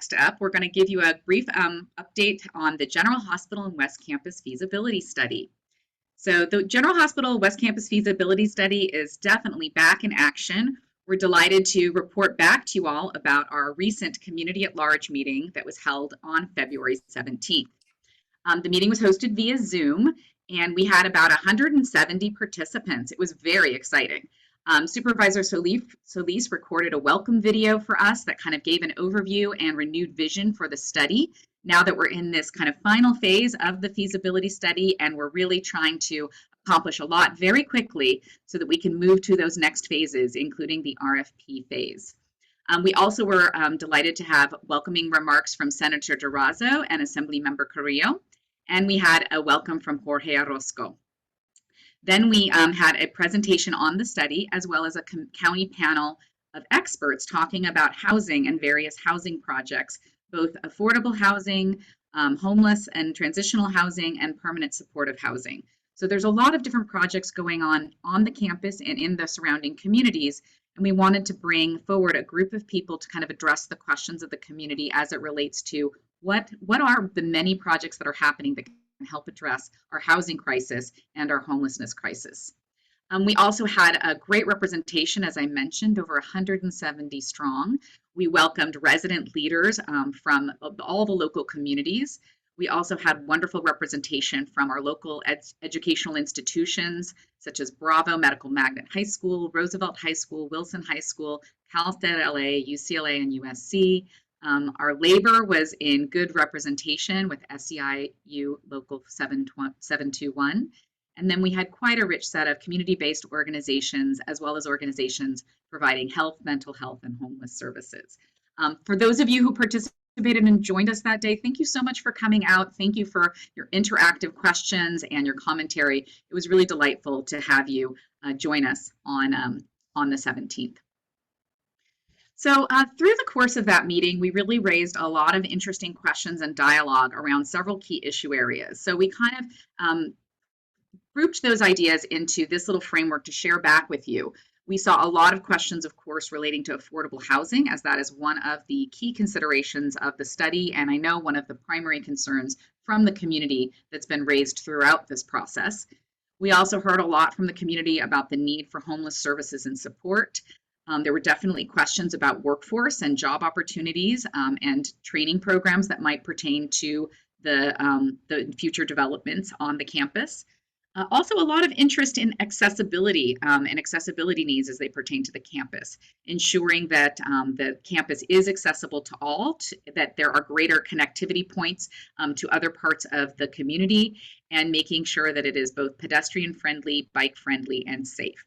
next up, we're going to give you a brief update on the General Hospital and West Campus feasibility study. So the General Hospital West Campus feasibility study is definitely back in action. We're delighted to report back to you all about our recent community at large meeting that was held on February 17th. The meeting was hosted via Zoom, and we had about 170 participants. It was very exciting. Supervisor Solis recorded a welcome video for us that kind of gave an overview and renewed vision for the study. Now that we're in this kind of final phase of the feasibility study, and we're really trying to accomplish a lot very quickly so that we can move to those next phases, including the RFP phase. We also were delighted to have welcoming remarks from Senator Durazo and Assemblymember Carrillo, and we had a welcome from Jorge Orozco. Then we had a presentation on the study, as well as a county panel of experts talking about housing and various housing projects, both affordable housing, homeless and transitional housing, and permanent supportive housing. So there's a lot of different projects going on the campus and in the surrounding communities, and we wanted to bring forward a group of people to kind of address the questions of the community as it relates to what are the many projects that are happening that can help address our housing crisis and our homelessness crisis. We also had a great representation, as I mentioned, over 170 strong. We welcomed resident leaders from all the local communities. We also had wonderful representation from our local educational institutions, such as Bravo Medical Magnet High School, Roosevelt High School, Wilson High School, Cal State LA, UCLA, and USC. Our labor was in good representation with SEIU Local 721. And then we had quite a rich set of community-based organizations, as well as organizations providing health, mental health, and homeless services. For those of you who participated and joined us that day, thank you so much for coming out. Thank you for your interactive questions and your commentary. It was really delightful to have you join us on the 17th. So through the course of that meeting, we really raised a lot of interesting questions and dialogue around several key issue areas. So we kind of grouped those ideas into this little framework to share back with you. We saw a lot of questions, of course, relating to affordable housing, as that is one of the key considerations of the study, and I know one of the primary concerns from the community that's been raised throughout this process. We also heard a lot from the community about the need for homeless services and support. There were definitely questions about workforce and job opportunities and training programs that might pertain to the future developments on the campus. Also, a lot of interest in accessibility and accessibility needs as they pertain to the campus, ensuring that the campus is accessible to all, that there are greater connectivity points to other parts of the community, and making sure that it is both pedestrian friendly, bike friendly, and safe.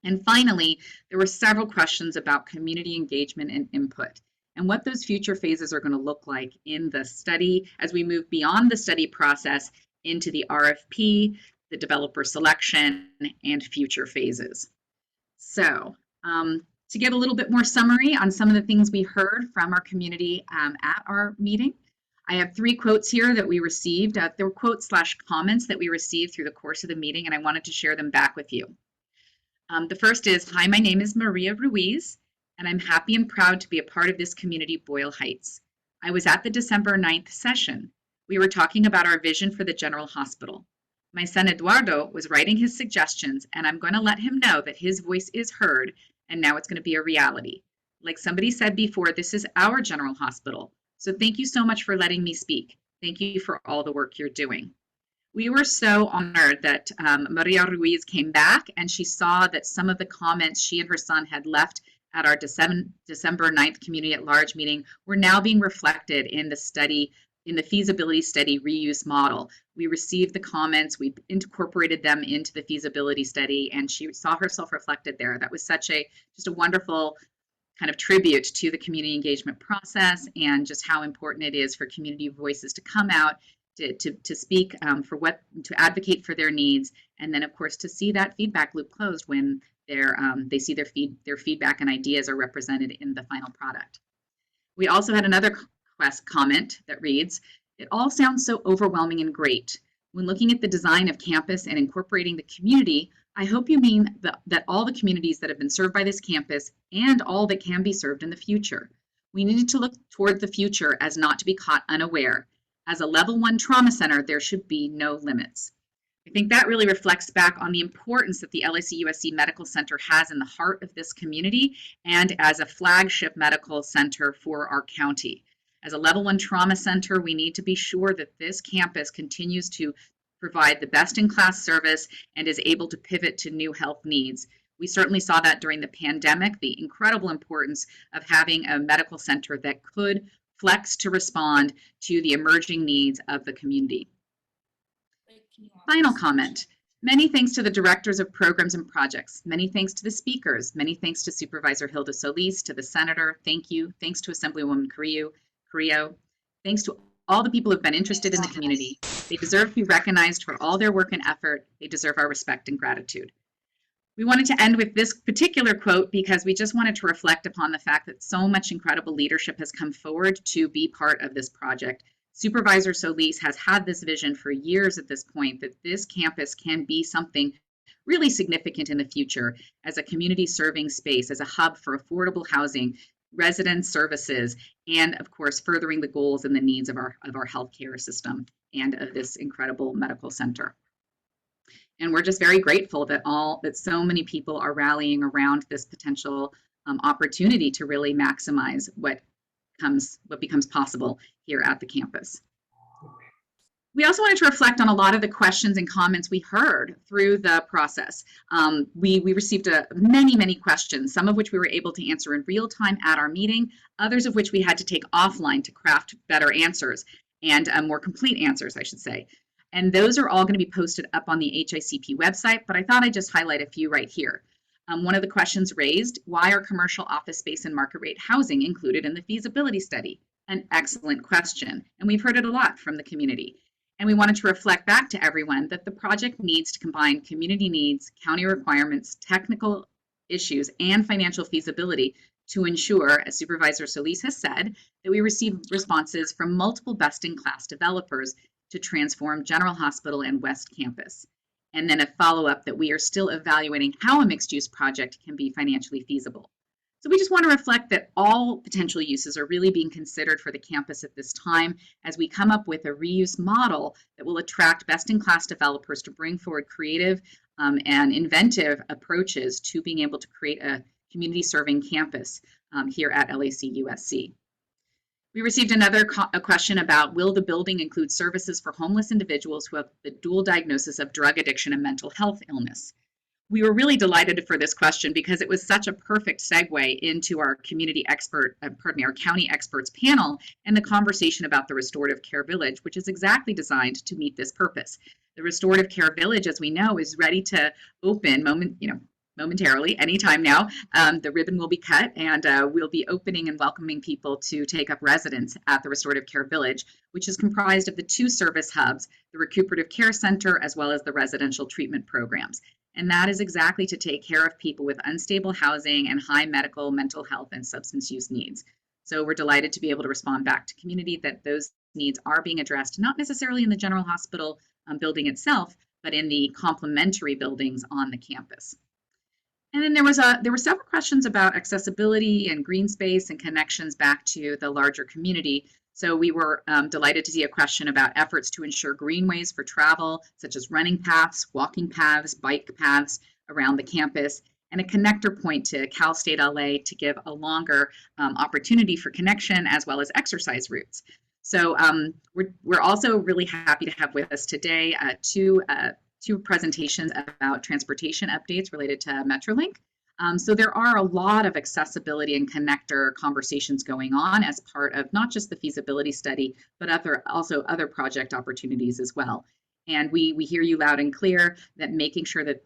And finally, there were several questions about community engagement and input, and what those future phases are going to look like in the study as we move beyond the study process into the RFP, the developer selection, and future phases. So to get a little bit more summary on some of the things we heard from our community at our meeting, I have 3 quotes here that we received. There were quotes / comments that we received through the course of the meeting, and I wanted to share them back with you. The first is, "Hi, my name is Maria Ruiz, and I'm happy and proud to be a part of this community, Boyle Heights. I was at the December 9th session. We were talking about our vision for the General Hospital. My son Eduardo was writing his suggestions, and I'm going to let him know that his voice is heard, and now it's going to be a reality. Like somebody said before, this is our General Hospital. So thank you so much for letting me speak. Thank you for all the work you're doing." We were so honored that Maria Ruiz came back and she saw that some of the comments she and her son had left at our December 9th Community at Large meeting were now being reflected in the study, in the feasibility study reuse model. We received the comments, we incorporated them into the feasibility study, and she saw herself reflected there. That was such just a wonderful kind of tribute to the community engagement process and just how important it is for community voices to come out to speak to advocate for their needs, and then of course to see that feedback loop closed when they see their feedback and ideas are represented in the final product. We also had another comment that reads, "It all sounds so overwhelming and great. When looking at the design of campus and incorporating the community, I hope you mean that all the communities that have been served by this campus and all that can be served in the future. We needed to look toward the future as not to be caught unaware. As a level 1 trauma center, there should be no limits. I think that really reflects back on the importance that the LAC-USC Medical Center has in the heart of this community and as a flagship medical center for our county. As a level 1 trauma center, we need to be sure that this campus continues to provide the best-in-class service and is able to pivot to new health needs. We certainly saw that during the pandemic, the incredible importance of having a medical center that could flex to respond to the emerging needs of the community. Final comment. Many thanks to the directors of programs and projects. Many thanks to the speakers. Many thanks to Supervisor Hilda Solis, to the Senator. Thank you. Thanks to Assemblywoman Carrillo. Thanks to all the people who have been interested in the community. They deserve to be recognized for all their work and effort. They deserve our respect and gratitude. We wanted to end with this particular quote because we just wanted to reflect upon the fact that so much incredible leadership has come forward to be part of this project. Supervisor Solis has had this vision for years at this point that this campus can be something really significant in the future as a community serving space, as a hub for affordable housing, resident services, and of course, furthering the goals and the needs of our healthcare system and of this incredible medical center. And we're just very grateful that so many people are rallying around this potential opportunity to really maximize what becomes possible here at the campus. We also wanted to reflect on a lot of the questions and comments we heard through the process. We received many questions, some of which we were able to answer in real time at our meeting, others of which we had to take offline to craft better answers and more complete answers, I should say. And those are all going to be posted up on the HICP website, but I thought I'd just highlight a few right here. One of the questions raised, why are commercial office space and market rate housing included in the feasibility study? An excellent question, and we've heard it a lot from the community. And we wanted to reflect back to everyone that the project needs to combine community needs, county requirements, technical issues, and financial feasibility to ensure, as Supervisor Solis has said, that we receive responses from multiple best-in-class developers to transform General Hospital and West Campus. And then a follow-up that we are still evaluating how a mixed-use project can be financially feasible. So we just want to reflect that all potential uses are really being considered for the campus at this time as we come up with a reuse model that will attract best-in-class developers to bring forward creative and inventive approaches to being able to create a community-serving campus here at LAC-USC. We received a question about, will the building include services for homeless individuals who have the dual diagnosis of drug addiction and mental health illness? We were really delighted for this question because it was such a perfect segue into our our county experts panel and the conversation about the Restorative Care Village, which is exactly designed to meet this purpose. The Restorative Care Village, as we know, is ready to open momentarily, anytime now. The ribbon will be cut and we'll be opening and welcoming people to take up residence at the Restorative Care Village, which is comprised of the 2 service hubs, the Recuperative Care Center, as well as the residential treatment programs. And that is exactly to take care of people with unstable housing and high medical, mental health, and substance use needs. So we're delighted to be able to respond back to community that those needs are being addressed, not necessarily in the General Hospital building itself, but in the complementary buildings on the campus. And then there were several questions about accessibility and green space and connections back to the larger community. So we were delighted to see a question about efforts to ensure greenways for travel, such as running paths, walking paths, bike paths around the campus, and a connector point to Cal State LA to give a longer opportunity for connection as well as exercise routes. So we're also really happy to have with us today two presentations about transportation updates related to Metrolink. So there are a lot of accessibility and connector conversations going on as part of not just the feasibility study, but also other project opportunities as well. And we hear you loud and clear that making sure that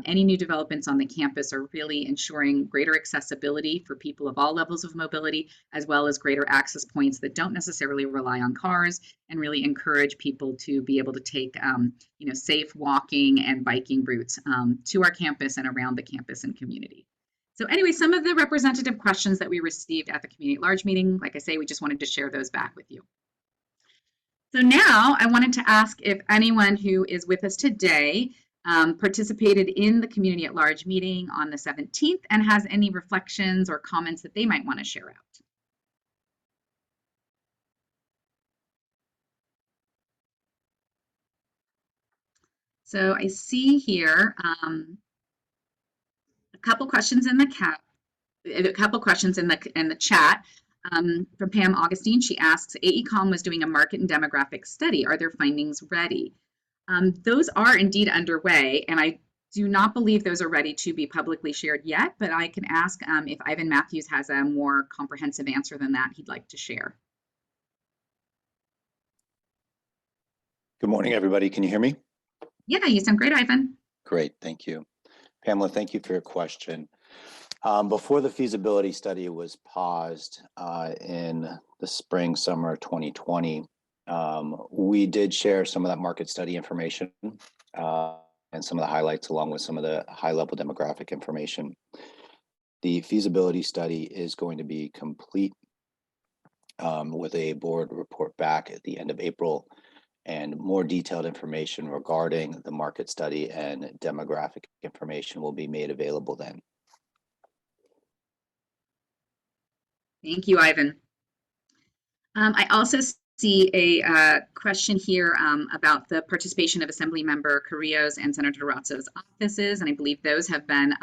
any new developments on the campus are really ensuring greater accessibility for people of all levels of mobility, as well as greater access points that don't necessarily rely on cars and really encourage people to be able to take safe walking and biking routes to our campus and around the campus and community. So anyway, some of the representative questions that we received at the community at large meeting, like I say, we just wanted to share those back with you. So now I wanted to ask if anyone who is with us today participated in the community at large meeting on the 17th and has any reflections or comments that they might want to share out. So I see here a couple questions in the chat from Pam Augustine. She asks, AECOM was doing a market and demographic study. Are their findings ready? Those are indeed underway, and I do not believe those are ready to be publicly shared yet, but I can ask if Ivan Matthews has a more comprehensive answer than that he'd like to share. Good morning, everybody. Can you hear me? Yeah, you sound great, Ivan. Great, thank you. Pamela, thank you for your question. Before the feasibility study was paused in the spring, summer 2020, we did share some of that market study information and some of the highlights along with some of the high-level demographic information. The feasibility study is going to be complete with a board report back at the end of April, and more detailed information regarding the market study and demographic information will be made available then. Thank you, Ivan. I also see a question here about the participation of Assemblymember Carrillo's and Senator Durazzo's offices, and I believe those have been,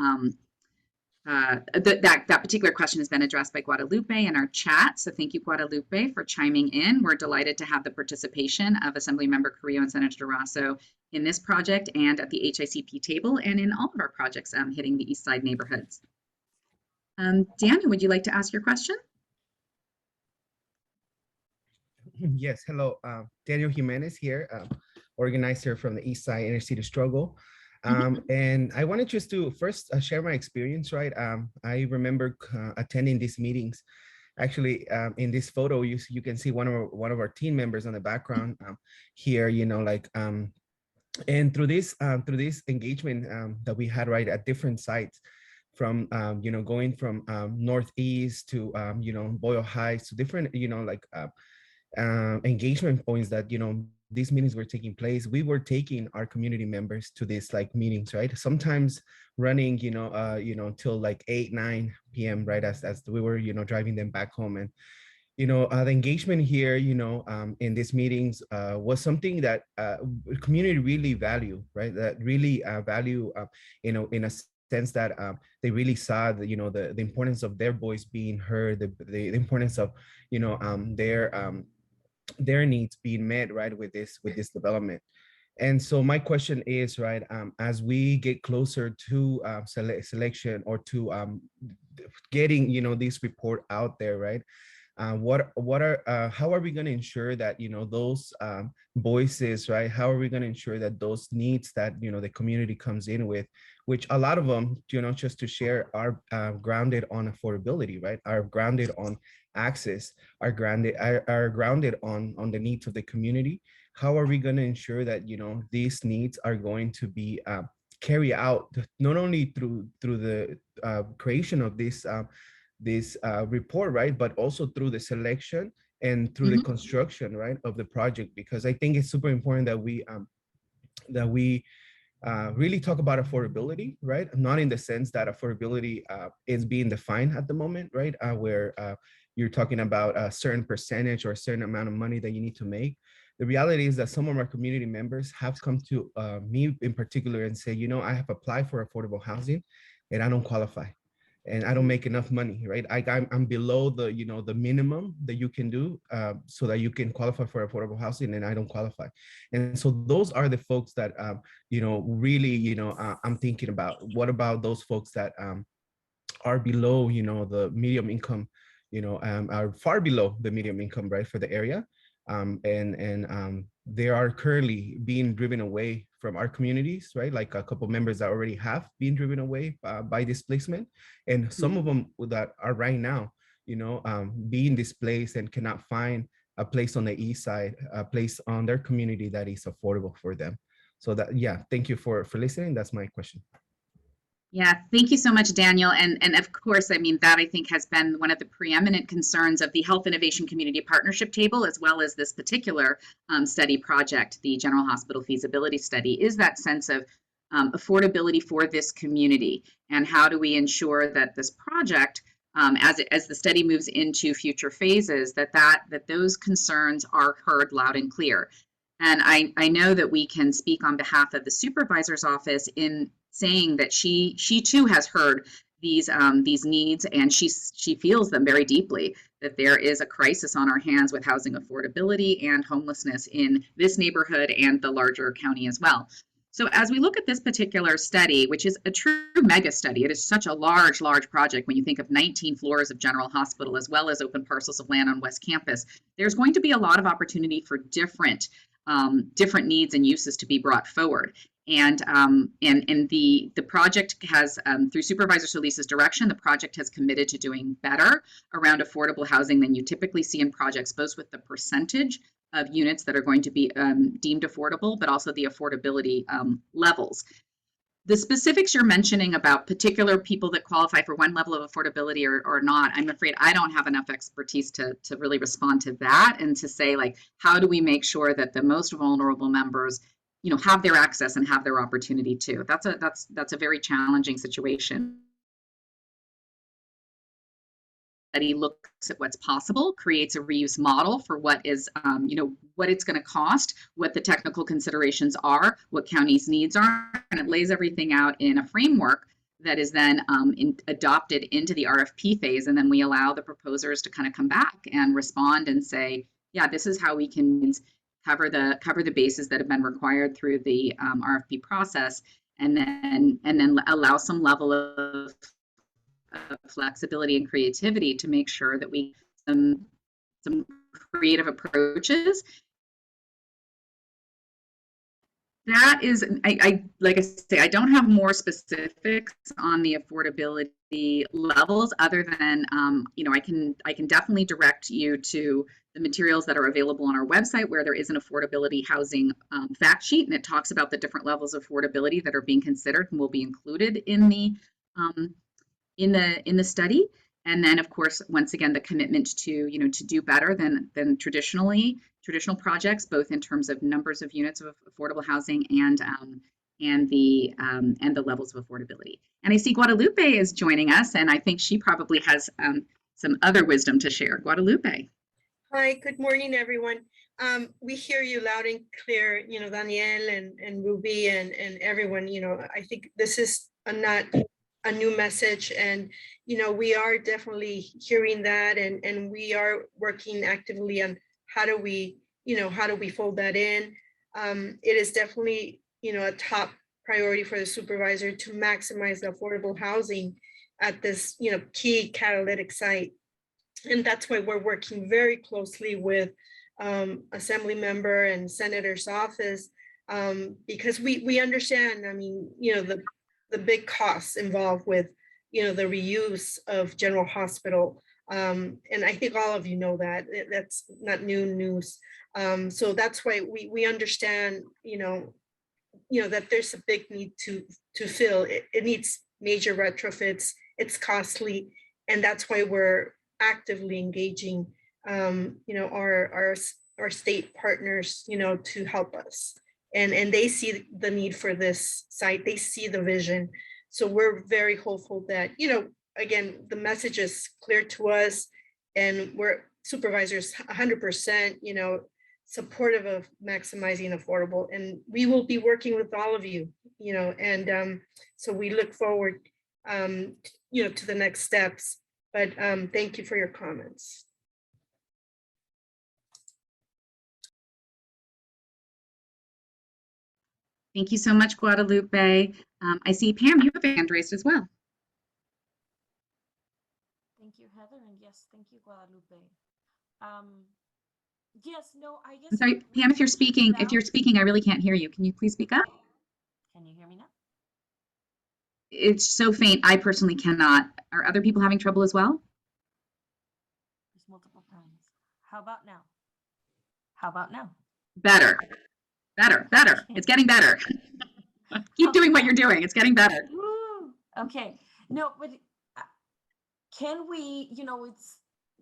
that particular question has been addressed by Guadalupe in our chat, so thank you, Guadalupe, for chiming in. We're delighted to have the participation of Assemblymember Carrillo and Senator Durazzo in this project and at the HICP table and in all of our projects hitting the East Side neighborhoods. Daniel, would you like to ask your question? Yes, hello, Daniel Jimenez here, organizer from the East Side Inner City Struggle. And I wanted just to first share my experience, right? I remember attending these meetings. Actually, in this photo, you can see one of our team members on the background here, you know, like, and through this engagement that we had, right, at different sites, from you know, going from Northeast to you know, Boyle Heights, to different, you know, like engagement points that, you know, these meetings were taking place. We were taking our community members to these like meetings, right? Sometimes running, you know, till like 8, 9 p.m., right? As we were, you know, driving them back home. And, you know, the engagement here, you know, in these meetings was something that community really value, right? That really value, you know, in a sense that they really saw the, you know, the importance of their voice being heard, the importance of, you know, their needs being met, right, with this development. And so my question is, right, as we get closer to selection or to getting, you know, this report out there, right, how are we going to ensure that, you know, those voices, right, how are we going to ensure that those needs that, you know, the community comes in with, which a lot of them, you know, just to share, are grounded on affordability, right, are grounded on access, are grounded on the needs of the community. How are we going to ensure that, you know, these needs are going to be carried out not only through the creation of this report, right, but also through the selection and through the construction, right, of the project? Because I think it's super important that we really talk about affordability, right? Not in the sense that affordability is being defined at the moment, right? Where you're talking about a certain percentage or a certain amount of money that you need to make. The reality is that some of our community members have come to me in particular and say, you know, I have applied for affordable housing and I don't qualify. And I don't make enough money, right? I'm below the, you know, the minimum that you can do so that you can qualify for affordable housing, and I don't qualify. And so those are the folks that, you know, really, you know, I'm thinking about. What about those folks that are below, you know, the medium income, you know, are far below the medium income, right, for the area. They are currently being driven away from our communities, right? Like a couple members that already have been driven away by displacement, and some of them that are right now, you know, being displaced and cannot find a place on the East Side, a place on their community that is affordable for them. So that, yeah, thank you for listening. That's my question. Yeah, thank you so much, Daniel. And of course, I mean, that I think has been one of the preeminent concerns of the Health Innovation Community Partnership Table, as well as this particular study project, the General Hospital Feasibility Study, is that sense of affordability for this community. And how do we ensure that this project, as the study moves into future phases, that those concerns are heard loud and clear. And I know that we can speak on behalf of the supervisor's office in saying that she too has heard these needs, and she feels them very deeply, that there is a crisis on our hands with housing affordability and homelessness in this neighborhood and the larger county as well. So as we look at this particular study, which is a true mega study, it is such a large project when you think of 19 floors of General Hospital as well as open parcels of land on West Campus. There's going to be a lot of opportunity for different needs and uses to be brought forward. And the project has, through Supervisor Solis's direction, the project has committed to doing better around affordable housing than you typically see in projects, both with the percentage of units that are going to be deemed affordable, but also the affordability levels. The specifics you're mentioning about particular people that qualify for one level of affordability or not, I'm afraid I don't have enough expertise to really respond to that and to say, like, how do we make sure that the most vulnerable members, you know, have their access and have their opportunity too. That's a very challenging situation. Study looks at what's possible, creates a reuse model for what is, you know, what it's going to cost, what the technical considerations are, what counties' needs are, and it lays everything out in a framework that is then adopted into the RFP phase, and then we allow the proposers to kind of come back and respond and say, yeah, this is how we can cover the bases that have been required through the RFP process, and then allow some level of flexibility and creativity to make sure that we some creative approaches. That is, I like I say, I don't have more specifics on the affordability levels other than, you know, I can definitely direct you to the materials that are available on our website, where there is an affordability housing fact sheet, and it talks about the different levels of affordability that are being considered and will be included in the study. And then, of course, once again, the commitment to, you know, to do better than traditional projects, both in terms of numbers of units of affordable housing and the levels of affordability. And I see Guadalupe is joining us, and I think she probably has some other wisdom to share. Guadalupe. Hi, good morning, everyone. We hear you loud and clear, you know, Danielle and Ruby and everyone. You know, I think this is not a new message, and you know, we are definitely hearing that, and we are working actively on how do we fold that in. It is definitely, you know, a top priority for the supervisor to maximize the affordable housing at this, you know, key catalytic site. And that's why we're working very closely with Assembly Member and Senator's office, because we understand, I mean, you know, the big costs involved with, you know, the reuse of General Hospital. And I think all of you know that. That's not new news. So that's why we understand, you know, that there's a big need to fill. It needs major retrofits. It's costly. And that's why we're actively engaging, you know, our state partners, you know, to help us. And they see the need for this site. They see the vision. So we're very hopeful that, you know, again, the message is clear to us, and we're supervisors 100%, you know, supportive of maximizing affordable. And we will be working with all of you, you know, and so we look forward, you know, to the next steps. But thank you for your comments. Thank you so much, Guadalupe. I see Pam, you have a hand raised as well. Thank you, Heather, and yes, thank you, Guadalupe. Yes, no, I guess. I'm sorry, Pam, if you're speaking, I really can't hear you. Can you please speak up? Can you hear me now? It's so faint, I personally cannot. Are other people having trouble as well? There's multiple times. How about now? How about now? Better. It's getting better. Keep doing what you're doing. It's getting better. Woo! Okay. No, but can we, you know,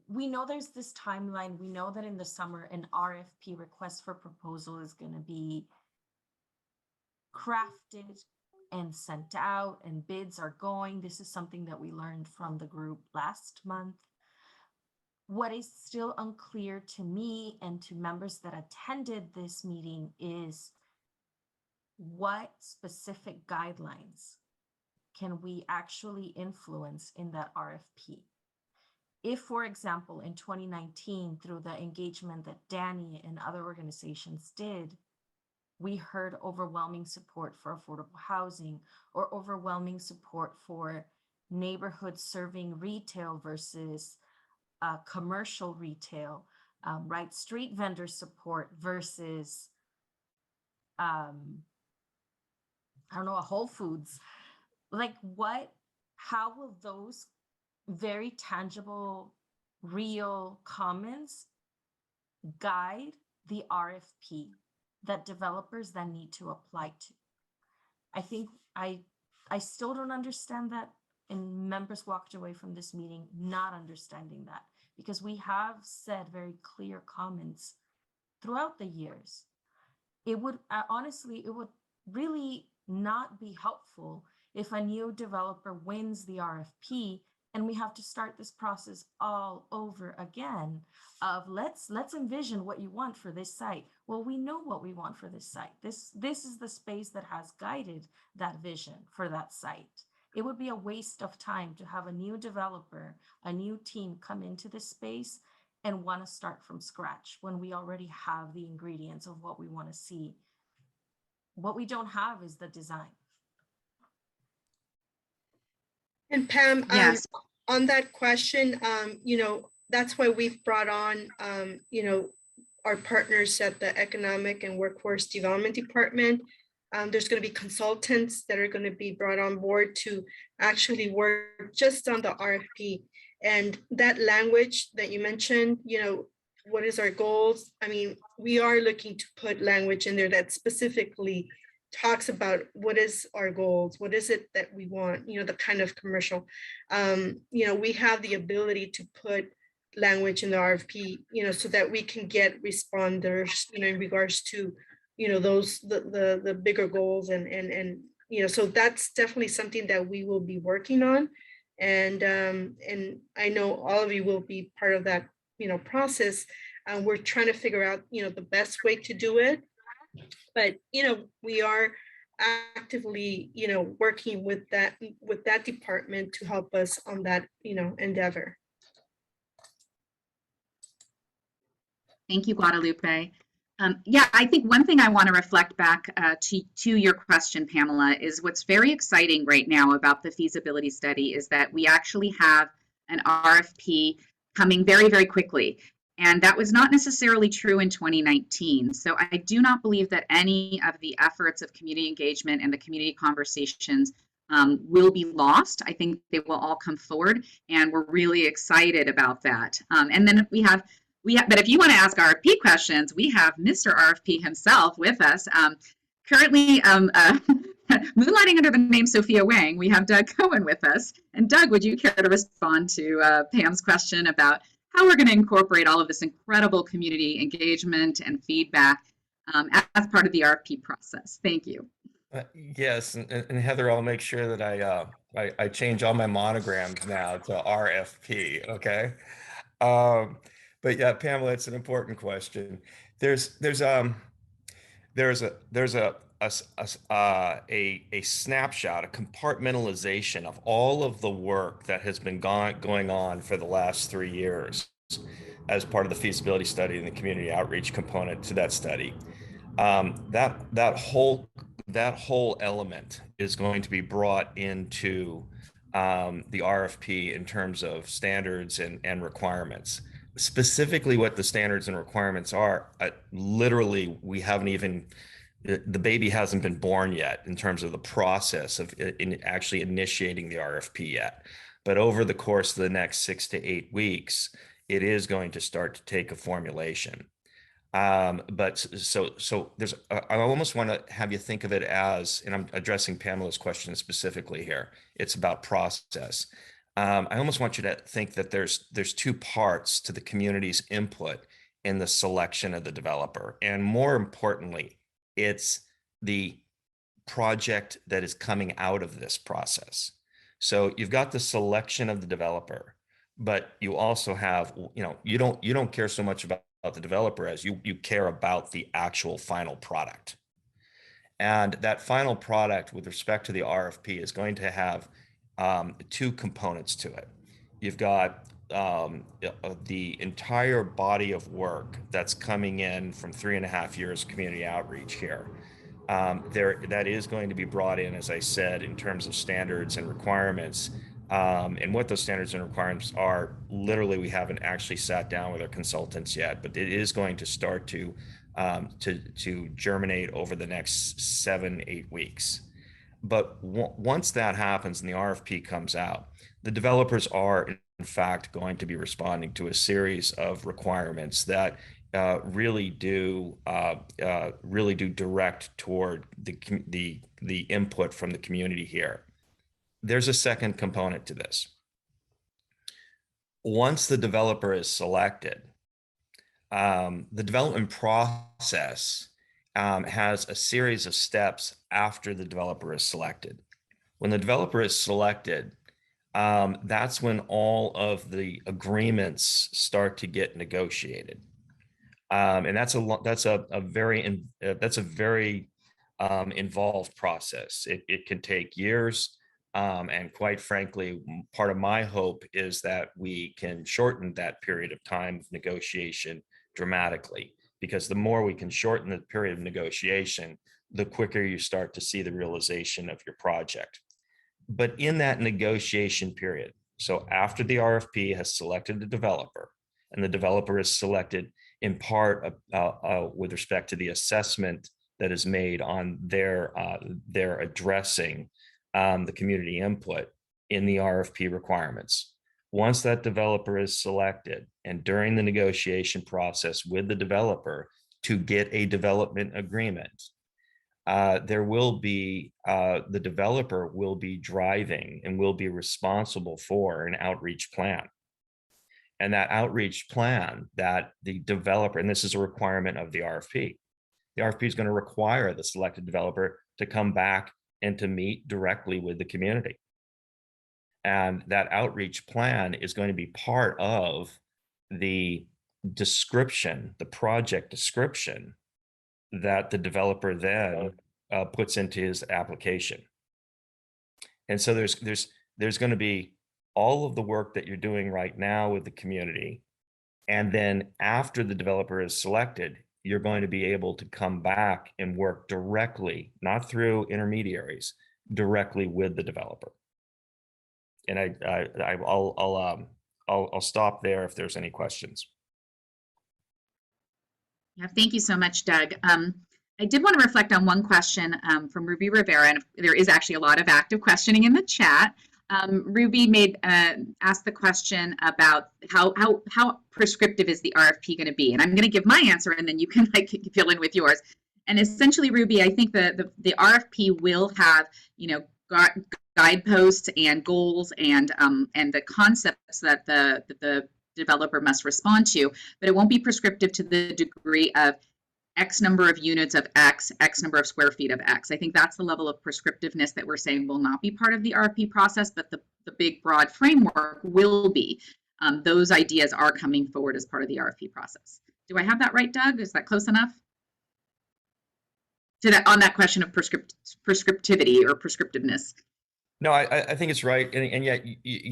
we know there's this timeline. We know that in the summer, an RFP, request for proposal, is going to be crafted and sent out, and bids are going. This is something that we learned from the group last month. what is still unclear to me and to members that attended this meeting is what specific guidelines can we actually influence in that RFP? If, for example, in 2019, through the engagement that Danny and other organizations did, we heard overwhelming support for affordable housing or overwhelming support for neighborhood serving retail versus commercial retail, right? Street vendor support versus, I don't know, a Whole Foods. Like how will those very tangible, real comments guide the RFP that developers then need to apply to? I think I still don't understand that, and members walked away from this meeting not understanding that, because we have said very clear comments throughout the years. It would honestly, it would really not be helpful if a new developer wins the RFP and we have to start this process all over again of let's envision what you want for this site. Well, we know what we want for this site. This is the space that has guided that vision for that site. It would be a waste of time to have a new developer, a new team come into this space and want to start from scratch when we already have the ingredients of what we want to see. What we don't have is the design. And Pam, Yes. on that question, that's why we've brought on, our partners at the Economic and Workforce Development Department. There's going to be consultants that are going to be brought on board to actually work just on the RFP. And that language that you mentioned, what is our goals? I mean, we are looking to put language in there that specifically talks about what is our goals, what is it that we want, the kind of commercial. We have the ability to put language in the RFP, so that we can get responders, in regards to, those, the bigger goals and so that's definitely something that we will be working on. And I know all of you will be part of that, process. We're trying to figure out, the best way to do it. But, we are actively, working with that department to help us on that, endeavor. Thank you, Guadalupe. Yeah, I think one thing I want to reflect back to your question, Pamela, is what's very exciting right now about the feasibility study is that we actually have an RFP coming very, very quickly. And that was not necessarily true in 2019. So I do not believe that any of the efforts of community engagement and the community conversations will be lost. I think they will all come forward, and we're really excited about that. And then but if you want to ask RFP questions, we have Mr. RFP himself with us. Currently moonlighting under the name Sophia Wang, we have Doug Cohen with us. And Doug, would you care to respond to Pam's question about how we're going to incorporate all of this incredible community engagement and feedback as part of the RFP process? Thank you. Yes, and Heather, I'll make sure that I change all my monograms now to RFP. Okay. But yeah, Pamela, it's an important question. There's a snapshot, a compartmentalization of all of the work that has been going on for the last 3 years as part of the feasibility study and the community outreach component to that study. That whole element is going to be brought into the RFP in terms of standards and requirements. Specifically what the standards and requirements are, literally we haven't even, the baby hasn't been born yet in terms of the process of actually initiating the RFP yet. But over the course of the next 6 to 8 weeks, it is going to start to take a formulation. But so there's, I almost want to have you think of it as, and I'm addressing Pamela's question specifically here, it's about process. I almost want you to think that there's 2 parts to the community's input in the selection of the developer. And more importantly, it's the project that is coming out of this process. So you've got the selection of the developer, but you also have, you don't care so much about the developer as you care about the actual final product. And that final product with respect to the RFP is going to have two components to it. You've got the entire body of work that's coming in from 3.5 years of community outreach here. That is going to be brought in, as I said, in terms of standards and requirements. And what those standards and requirements are, literally, we haven't actually sat down with our consultants yet, but it is going to start to germinate over the next 7-8 weeks. But once that happens and the RFP comes out, the developers are in fact going to be responding to a series of requirements that really do direct toward the input from the community here. There's a second component to this. Once the developer is selected, the development process has a series of steps after the developer is selected. When the developer is selected, that's when all of the agreements start to get negotiated. And that's a very involved process. It can take years. And quite frankly, part of my hope is that we can shorten that period of time of negotiation dramatically, because the more we can shorten the period of negotiation, the quicker you start to see the realization of your project. But in that negotiation period, so after the RFP has selected the developer, and the developer is selected in part with respect to the assessment that is made on their addressing the community input in the RFP requirements. Once that developer is selected, and during the negotiation process with the developer to get a development agreement, there will be, the developer will be driving and will be responsible for an outreach plan. And that outreach plan that the developer, and this is a requirement of the RFP is going to require the selected developer to come back and to meet directly with the community. And that outreach plan is going to be part of the description, the project description that the developer then puts into his application. And so there's going to be all of the work that you're doing right now with the community. And then after the developer is selected, you're going to be able to come back and work directly, not through intermediaries, directly with the developer. And I'll stop there if there's any questions. Yeah, thank you so much, Doug. I did want to reflect on one question from Ruby Rivera, and there is actually a lot of active questioning in the chat. Ruby asked the question about how prescriptive is the RFP going to be, and I'm going to give my answer, and then you can fill in with yours. And essentially, Ruby, I think the RFP will have guideposts and goals and the concepts that the developer must respond to, but it won't be prescriptive to the degree of X number of units of X number of square feet of X. I think that's the level of prescriptiveness that we're saying will not be part of the RFP process, but the big broad framework will be. Those ideas are coming forward as part of the RFP process. Do I have that right, Doug? Is that close enough? On that question of prescriptivity or prescriptiveness. No, I think it's right. And yet,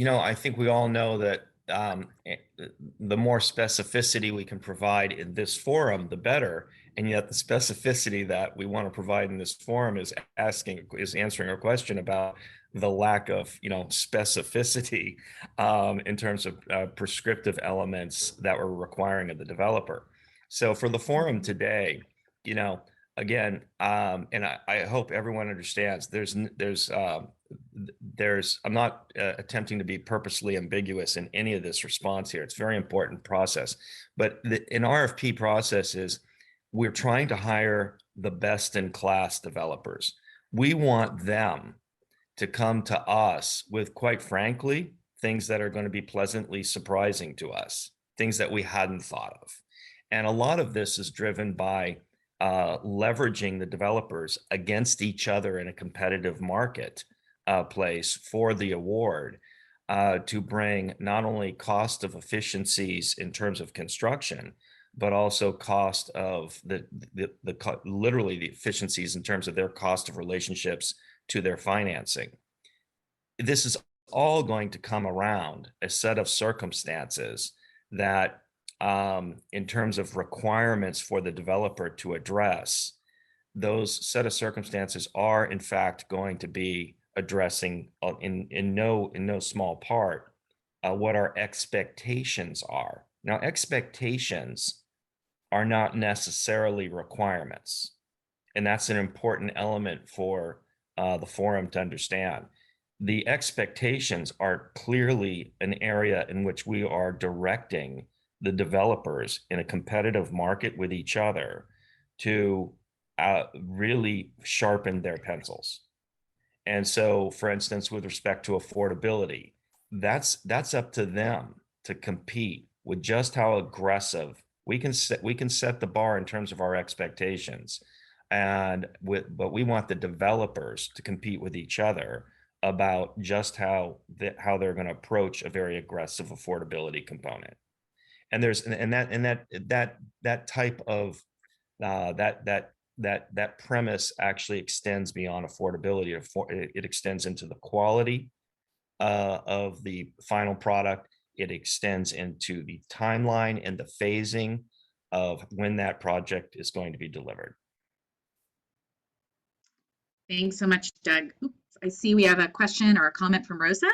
I think we all know that the more specificity we can provide in this forum, the better. And yet the specificity that we want to provide in this forum is answering a question about the lack of, specificity in terms of prescriptive elements that we're requiring of the developer. So for the forum today, again, and I hope everyone understands, I'm not attempting to be purposely ambiguous in any of this response here. It's a very important process, but an RFP process is, we're trying to hire the best in class developers. We want them to come to us with, quite frankly, things that are going to be pleasantly surprising to us, things that we hadn't thought of. And a lot of this is driven by leveraging the developers against each other in a competitive market place for the award. to bring not only cost of efficiencies in terms of construction, but also cost of literally the efficiencies in terms of their cost of relationships to their financing. This is all going to come around a set of circumstances that in terms of requirements for the developer to address, those set of circumstances are in fact going to be addressing in no small part what our expectations are. Now, expectations are not necessarily requirements, and that's an important element for the forum to understand. The expectations are clearly an area in which we are directing the developers in a competitive market with each other to really sharpen their pencils. And so, for instance, with respect to affordability, that's up to them to compete with just how aggressive we can set the bar in terms of our expectations. But we want the developers to compete with each other about just how they're going to approach a very aggressive affordability component. And that type of that premise actually extends beyond affordability. It extends into the quality of the final product. It extends into the timeline and the phasing of when that project is going to be delivered. Thanks so much, Doug. Oops, I see we have a question or a comment from Rosa.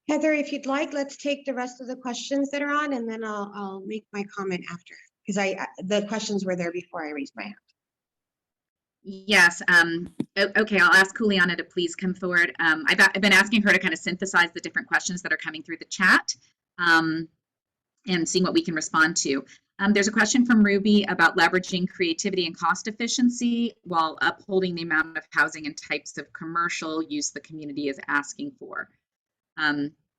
Heather, if you'd like, let's take the rest of the questions that are on, and then I'll make my comment after, because the questions were there before I raised my hand. Yes. Okay, I'll ask Juliana to please come forward. I've been asking her to kind of synthesize the different questions that are coming through the chat and seeing what we can respond to. There's a question from Ruby about leveraging creativity and cost efficiency while upholding the amount of housing and types of commercial use the community is asking for.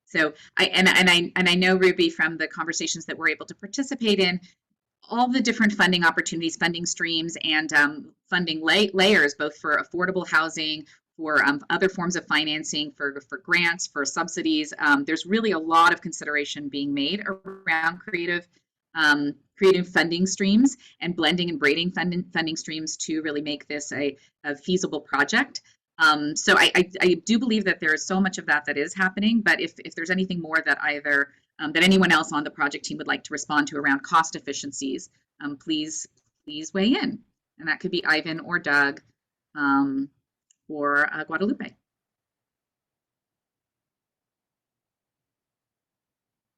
So I know, Ruby, from the conversations that we're able to participate in, all the different funding opportunities, funding streams, and funding layers, both for affordable housing, for other forms of financing, for grants, for subsidies. There's really a lot of consideration being made around creative funding streams and blending and braiding funding streams to really make this a feasible project. So I do believe that there is so much of that is happening, but if there's anything more that either that anyone else on the project team would like to respond to around cost efficiencies, please weigh in. And that could be Ivan or Doug or Guadalupe.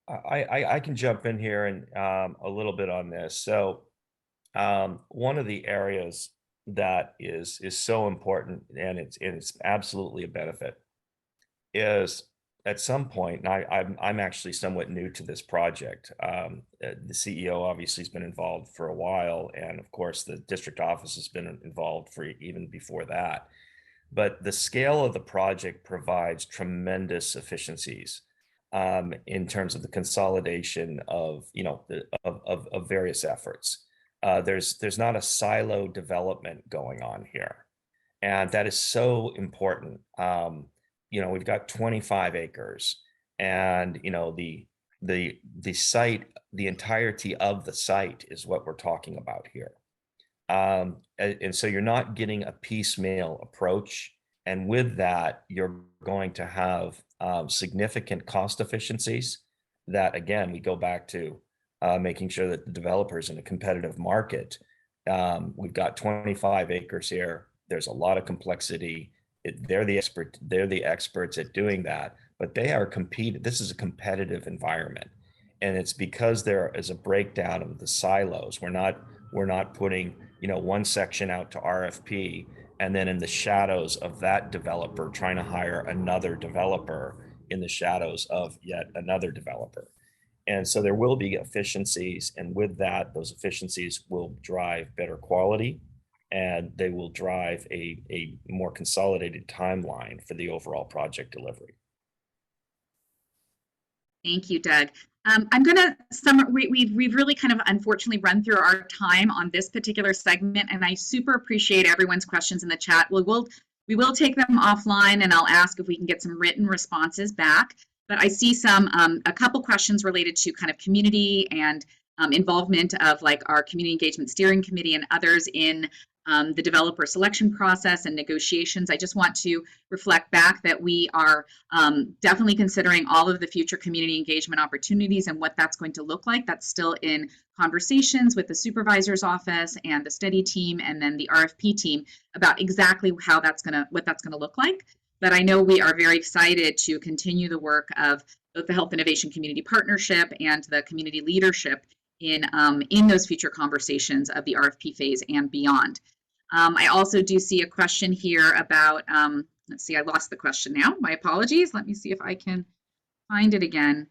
I can jump in here and a little bit on this. So one of the areas that is so important, and it's absolutely a benefit, is at some point, and I'm actually somewhat new to this project. The CEO obviously has been involved for a while, and of course the district office has been involved for even before that. But the scale of the project provides tremendous efficiencies in terms of the consolidation of of various efforts. There's not a silo development going on here, and that is so important. We've got 25 acres, and the site, the entirety of the site is what we're talking about here. And so you're not getting a piecemeal approach, and with that, you're going to have significant cost efficiencies. That again, we go back to making sure that the developers in a competitive market. We've got 25 acres here. There's a lot of complexity. They're the experts at doing that, but they are competing. This is a competitive environment, and it's because there is a breakdown of the silos. We're not putting one section out to RFP and then in the shadows of that developer trying to hire another developer in the shadows of yet another developer. And so there will be efficiencies, and with that, those efficiencies will drive better quality, and they will drive a more consolidated timeline for the overall project delivery. Thank you, Doug. I'm going to we've really kind of unfortunately run through our time on this particular segment, and I super appreciate everyone's questions in the chat. We'll we will take them offline, and I'll ask if we can get some written responses back. But I see a couple questions related to kind of community and involvement of like our community engagement steering committee and others in the developer selection process and negotiations. I just want to reflect back that we are definitely considering all of the future community engagement opportunities and what that's going to look like. That's still in conversations with the supervisor's office and the study team and then the RFP team about exactly what that's going to look like. But I know we are very excited to continue the work of both the Health Innovation Community Partnership and the community leadership in those future conversations of the RFP phase and beyond. I also do see a question here about, let's see, I lost the question now. My apologies. Let me see if I can find it again.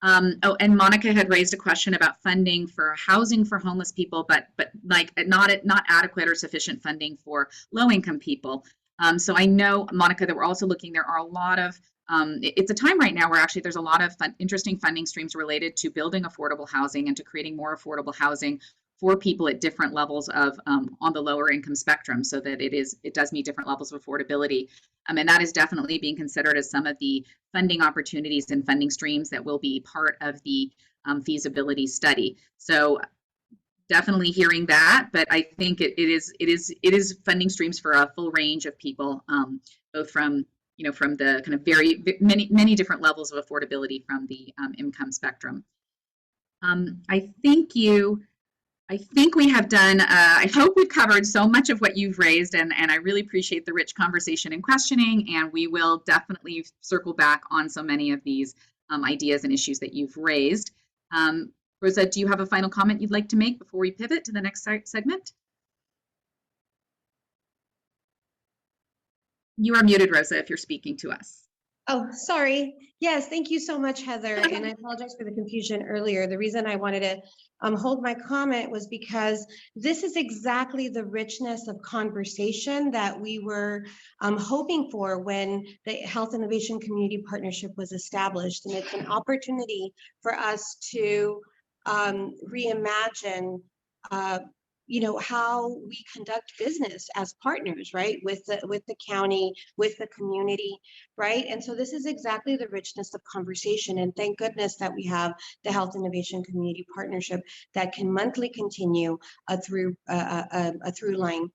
Oh, and Monica had raised a question about funding for housing for homeless people, but like not adequate or sufficient funding for low-income people. So I know, Monica, that we're also looking, there are a lot of, it's a time right now where actually there's a lot of interesting funding streams related to building affordable housing and to creating more affordable housing for people at different levels of on the lower income spectrum, so that it does meet different levels of affordability. And that is definitely being considered as some of the funding opportunities and funding streams that will be part of the feasibility study. So definitely hearing that, but I think it is funding streams for a full range of people, both from from the kind of very many different levels of affordability from the income spectrum. I think we have done, I hope we've covered so much of what you've raised, and I really appreciate the rich conversation and questioning, and we will definitely circle back on so many of these ideas and issues that you've raised. Rosa, do you have a final comment you'd like to make before we pivot to the next segment? You are muted, Rosa, if you're speaking to us. Oh, sorry. Yes, thank you so much, Heather. And I apologize for the confusion earlier. The reason I wanted to hold my comment was because this is exactly the richness of conversation that we were hoping for when the Health Innovation Community Partnership was established. And it's an opportunity for us to reimagine how we conduct business as partners, right? With the county, with the community, right? And so this is exactly the richness of conversation. And thank goodness that we have the Health Innovation Community Partnership that can monthly continue a through line.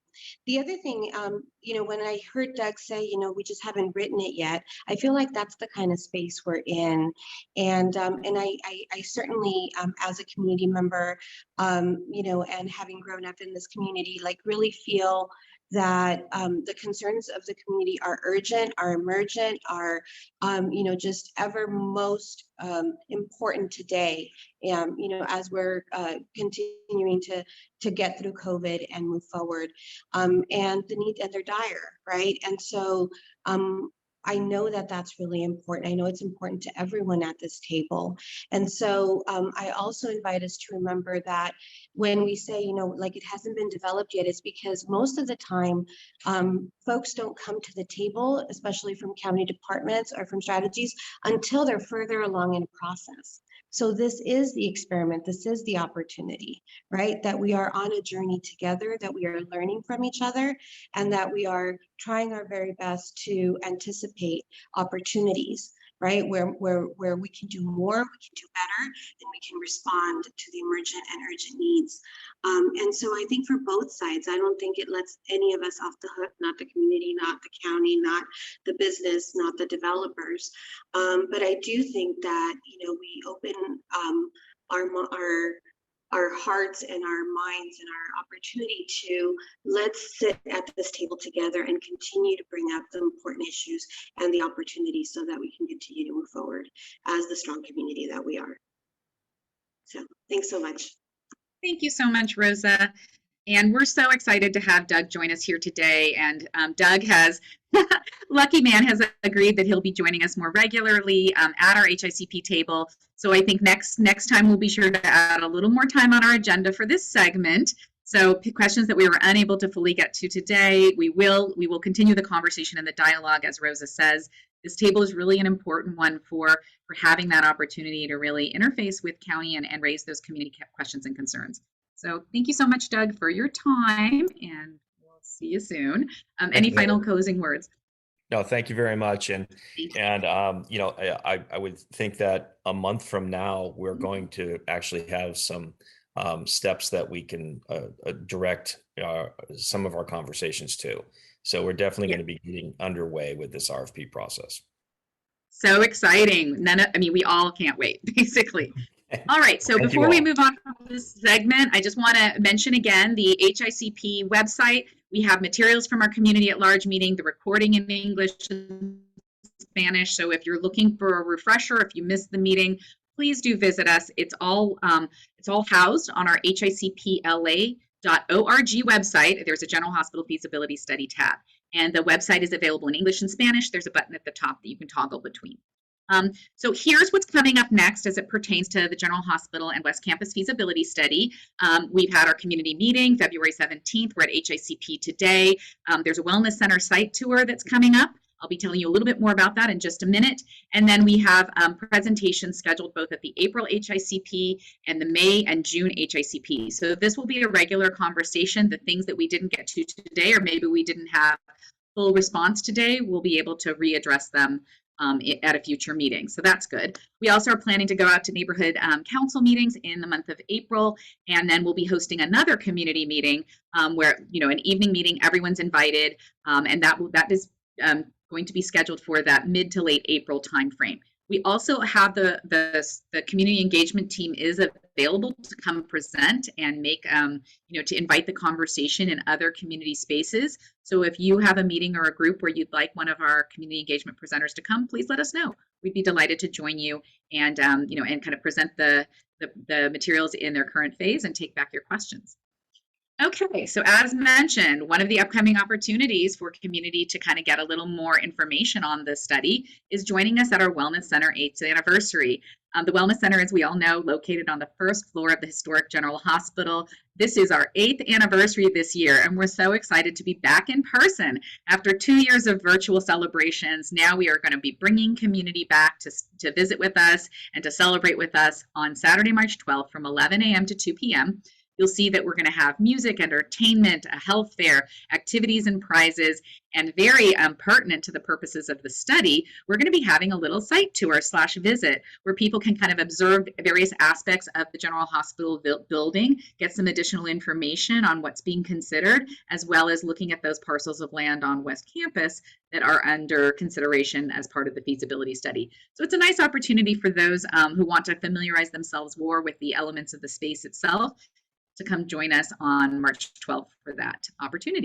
The other thing, when I heard Doug say, we just haven't written it yet, I feel like that's the kind of space we're in. And I certainly, as a community member, and having grown up in this community, like really feel that the concerns of the community are urgent, are emergent, are, just ever most important today, as we're continuing to get through COVID and move forward. And the need, and they're dire, right? And so I know that that's really important. I know it's important to everyone at this table. And so I also invite us to remember that when we say, like it hasn't been developed yet, it's because most of the time folks don't come to the table, especially from county departments or from strategies, until they're further along in a process. So this is the experiment, this is the opportunity, right? That we are on a journey together, that we are learning from each other, and that we are trying our very best to anticipate opportunities, right? Where we can do more, we can do better, and we can respond to the emergent and urgent needs. And so I think for both sides, I don't think it lets any of us off the hook, not the community, not the county, not the business, not the developers. But I do think that, we open our hearts and our minds and our opportunity to let's sit at this table together and continue to bring up the important issues and the opportunities so that we can continue to move forward as the strong community that we are. So thanks so much. Thank you so much, Rosa. And we're so excited to have Doug join us here today. And Doug has, lucky man, has agreed that he'll be joining us more regularly at our HICP table. So I think next time we'll be sure to add a little more time on our agenda for this segment. So questions that we were unable to fully get to today, we will continue the conversation and the dialogue, as Rosa says. This table is really an important one for having that opportunity to really interface with county and raise those community questions and concerns. So thank you so much, Doug, for your time, and we'll See you soon. Thank Any you. final closing words? No, thank you very much. And Thank you. you know, I would think that a month from now, we're going to actually have some steps that we can direct some of our conversations to. So we're definitely Yeah. going to be getting underway with this RFP process. So exciting. I mean, we all can't wait, basically. All right, so Thank you before we all. move on from this segment, I just want to mention again the HICP website. We have materials from our community at large meeting, the recording in English and Spanish. So if you're looking for a refresher, if you missed the meeting, please do visit us. It's all housed on our HICPLA.org website. There's a General Hospital Feasibility Study tab, and the website is available in English and Spanish. There's a button at the top that you can toggle between. So here's what's coming up next as it pertains to the General Hospital and West Campus Feasibility Study. We've had our community meeting February 17th. We're at HICP today. There's a wellness center site tour that's coming up. I'll be telling you a little bit more about that in just a minute. And then we have presentations scheduled both at the April HICP and the May and June HICP. So this will be a regular conversation. The things that we didn't get to today, or maybe we didn't have full response today, we'll be able to readdress them at a future meeting. So that's good. We also are planning to go out to neighborhood council meetings in the month of April, and then we'll be hosting another community meeting where, you know, an evening meeting, everyone's invited, and that is going to be scheduled for that mid to late April timeframe. We also have the community engagement team is available to come present and make, you know, to invite the conversation in other community spaces. So if you have a meeting or a group where you'd like one of our community engagement presenters to come, please let us know. We'd be delighted to join you and, you know, and kind of present the materials in their current phase and take back your questions. Okay, so as mentioned, one of the upcoming opportunities for community to kind of get a little more information on this study is joining us at our Wellness Center 8th anniversary. The Wellness Center, as we all know, located on the first floor of the historic General Hospital. This is our 8th anniversary this year, and we're so excited to be back in person. After 2 years of virtual celebrations, now we are going to be bringing community back to visit with us and to celebrate with us on Saturday, March 12th from 11 a.m. to 2 p.m. You'll see that we're going to have music, entertainment, a health fair, activities and prizes, and very pertinent to the purposes of the study, we're going to be having a little site tour / visit where people can kind of observe various aspects of the General Hospital building, get some additional information on what's being considered, as well as looking at those parcels of land on West Campus that are under consideration as part of the feasibility study. So it's a nice opportunity for those who want to familiarize themselves more with the elements of the space itself to come join us on March 12th for that opportunity.